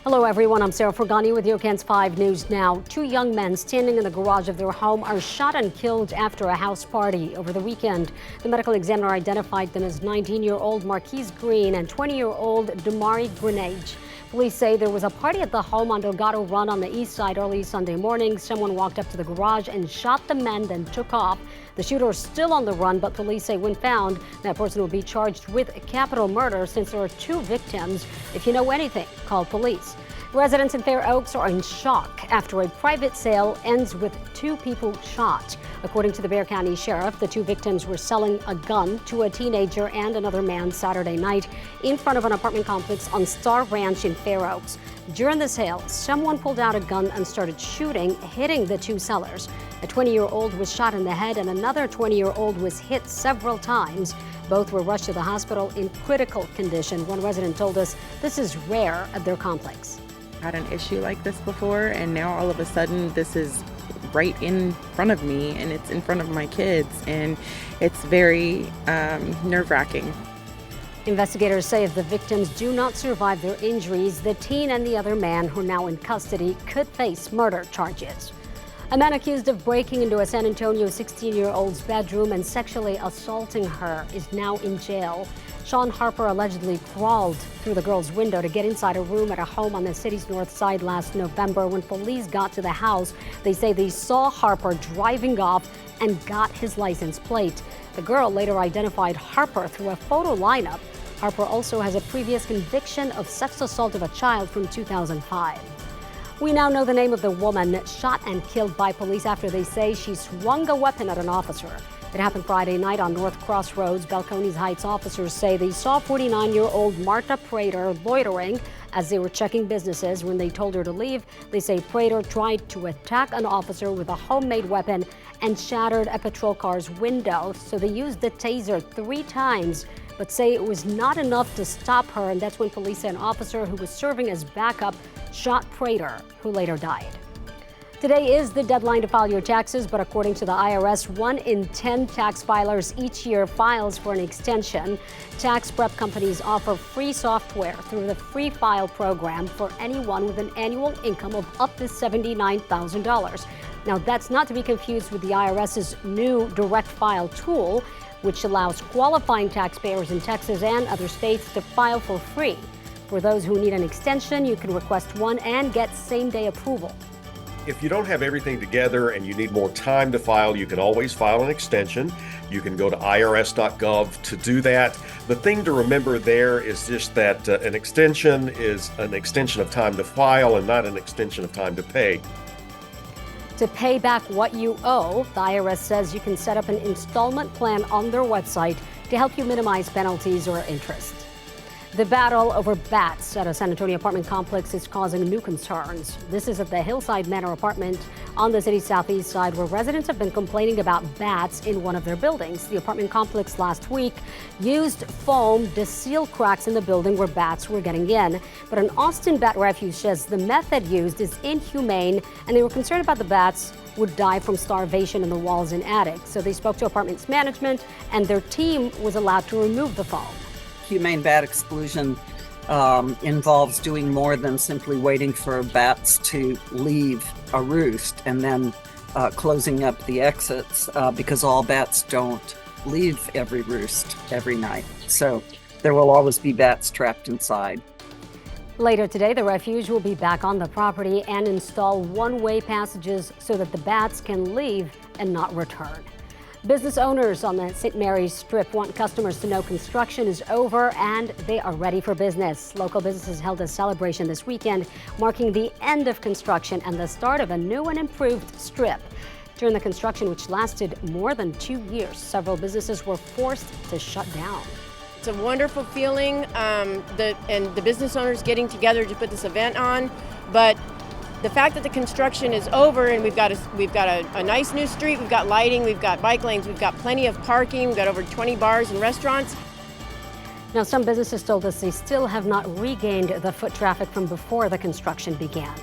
Hello everyone, I'm Sarah Fergani with your KENS 5 News Now. Two young men standing in the garage of their home are shot and killed after a house party over the weekend. The medical examiner identified them as 19-year-old Marquise Green and 20-year-old Damari Grenage. Police say there was a party at the home on Delgado Run on the east side early Sunday morning. Someone walked up to the garage and shot the men, then took off. The shooter is still on the run, but police say when found, that person will be charged with capital murder since there are two victims. If you know anything, call police. Residents in Fair Oaks are in shock after a private sale ends with two people shot. According to the Bexar County Sheriff, the two victims were selling a gun to a teenager and another man Saturday night in front of an apartment complex on Star Ranch in Fair Oaks. During the sale, someone pulled out a gun and started shooting, hitting the two sellers. A 20-year-old was shot in the head and another 20-year-old was hit several times. Both were rushed to the hospital in critical condition. One resident told us this is rare at their complex. Had an issue like this before, and now all of a sudden this is right in front of me and it's in front of my kids, and it's very nerve-wracking. Investigators say if the victims do not survive their injuries, the teen and the other man, who are now in custody, could face murder charges. A man accused of breaking into a San Antonio 16-year-old's bedroom and sexually assaulting her is now in jail. Sean Harper allegedly crawled through the girl's window to get inside a room at a home on the city's north side last November. When police got to the house, they say they saw Harper driving off and got his license plate. The girl later identified Harper through a photo lineup. Harper also has a previous conviction of sex assault of a child from 2005. We now know the name of the woman shot and killed by police after they say she swung a weapon at an officer. It happened Friday night on North Crossroads. Balcones Heights officers say they saw 49-year-old Marta Prater loitering as they were checking businesses. When they told her to leave, they say Prater tried to attack an officer with a homemade weapon and shattered a patrol car's window. So they used the taser 3 times, but say it was not enough to stop her. And that's when police say an officer who was serving as backup shot Prater, who later died. Today is the deadline to file your taxes, but according to the IRS, 1 in 10 tax filers each year files for an extension. Tax prep companies offer free software through the Free File program for anyone with an annual income of up to $79,000. Now, that's not to be confused with the IRS's new Direct File tool, which allows qualifying taxpayers in Texas and other states to file for free. For those who need an extension, you can request one and get same-day approval. If you don't have everything together and you need more time to file, you can always file an extension. You can go to irs.gov to do that. The thing to remember there is just that an extension is an extension of time to file and not an extension of time to pay. To pay back what you owe, the IRS says you can set up an installment plan on their website to help you minimize penalties or interest. The battle over bats at a San Antonio apartment complex is causing new concerns. This is at the Hillside Manor apartment on the city's southeast side, where residents have been complaining about bats in one of their buildings. The apartment complex last week used foam to seal cracks in the building where bats were getting in. But an Austin Bat Refuge says the method used is inhumane, and they were concerned about the bats would die from starvation in the walls and attic. So they spoke to apartments management, and their team was allowed to remove the foam. Humane bat exclusion involves doing more than simply waiting for bats to leave a roost and then closing up the exits because all bats don't leave every roost every night. So there will always be bats trapped inside. Later today, the refuge will be back on the property and install one-way passages so that the bats can leave and not return. Business owners on the St. Mary's Strip want customers to know construction is over and they are ready for business. Local businesses held a celebration this weekend, marking the end of construction and the start of a new and improved strip. During the construction, which lasted more than 2 years, several businesses were forced to shut down. It's a wonderful feeling, and the business owners getting together to put this event on, but the fact that the construction is over and we've got a nice new street, we've got lighting, we've got bike lanes, we've got plenty of parking, we've got over 20 bars and restaurants. Now, some businesses told us they still have not regained the foot traffic from before the construction began.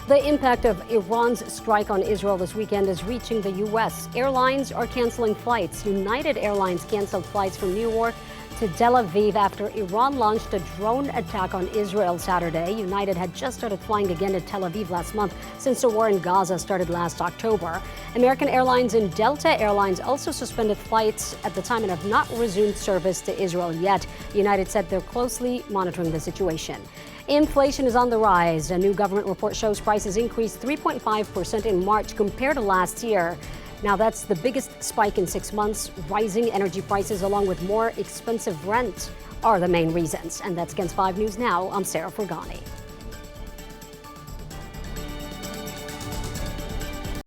The impact of Iran's strike on Israel this weekend is reaching the U.S. Airlines are canceling flights. United Airlines canceled flights from New York to Tel Aviv after Iran launched a drone attack on Israel Saturday. United had just started flying again to Tel Aviv last month since the war in Gaza started last October. American Airlines and Delta Airlines also suspended flights at the time and have not resumed service to Israel yet. United said they're closely monitoring the situation. Inflation is on the rise. A new government report shows prices increased 3.5% in March compared to last year. Now, that's the biggest spike in 6 months. Rising energy prices along with more expensive rent are the main reasons. And that's Gens 5 News Now. I'm Sarah Fergani.